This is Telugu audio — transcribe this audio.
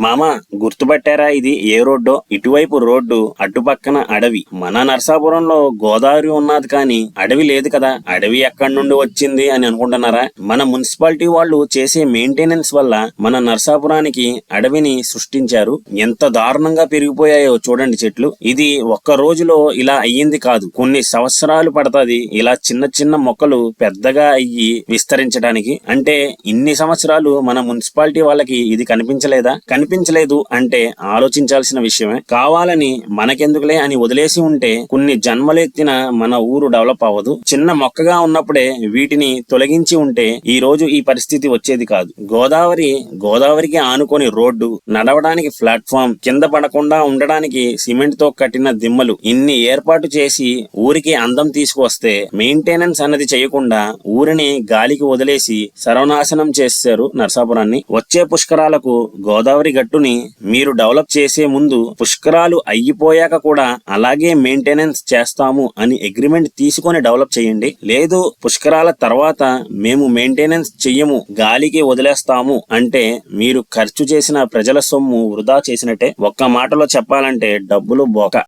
మామ, గుర్తుపట్టారా? ఇది ఏ రోడ్డో? ఇటువైపు రోడ్డు, అటుపక్కన అడవి. మన నర్సాపురంలో గోదావరి ఉన్నది కానీ అడవి లేదు కదా. అడవి ఎక్కడి నుండి వచ్చింది అని అనుకుంటున్నారా? మన మున్సిపాలిటీ వాళ్ళు చేసే మెయింటెనెన్స్ వల్ల మన నర్సాపురానికి అడవిని సృష్టించారు. ఎంత దారుణంగా పెరిగిపోయాయో చూడండి చెట్లు. ఇది ఒక్క రోజులో ఇలా అయ్యింది కాదు, కొన్ని సంవత్సరాలు పడతాది ఇలా చిన్న చిన్న మొక్కలు పెద్దగా అయ్యి విస్తరించడానికి. అంటే ఇన్ని సంవత్సరాలు మన మున్సిపాలిటీ వాళ్ళకి ఇది కనిపించలేదా? కనిపించలేదు అంటే ఆలోచించాల్సిన విషయమే. కావాలని మనకెందుకులే అని వదిలేసి ఉంటే కొన్ని జన్మలెత్తిన మన ఊరు డెవలప్ అవ్వదు. చిన్న మొక్కగా ఉన్నప్పుడే వీటిని తొలగించి ఉంటే ఈ రోజు ఈ పరిస్థితి వచ్చేది కాదు. గోదావరికి ఆనుకొని రోడ్డు, నడవడానికి ప్లాట్ఫామ్, కింద పడకుండా ఉండడానికి సిమెంట్ తో కట్టిన దిమ్మలు, ఇన్ని ఏర్పాటు చేసి ఊరికి అందం తీసుకువస్తే మెయింటెనెన్స్ అన్నది చేయకుండా ఊరిని గాలికి వదిలేసి సర్వనాశనం చేశారు నర్సాపురాన్ని. వచ్చే పుష్కరాలకు గోదావరి గట్టుని మీరు డెవలప్ చేసే ముందు పుష్కరాలు అయిపోయాక కూడా అలాగే మెయింటెనెన్స్ చేస్తాము అని అగ్రిమెంట్ తీసుకొని డెవలప్ చేయండి. లేదు పుష్కరాల తర్వాత మేము మెయింటెనెన్స్ చెయ్యము, గాలికి వదిలేస్తాము అంటే మీరు ఖర్చు చేసిన ప్రజల సొమ్ము వృధా చేసినట్టే. ఒక్క మాటలో చెప్పాలంటే డబ్బులు బోక.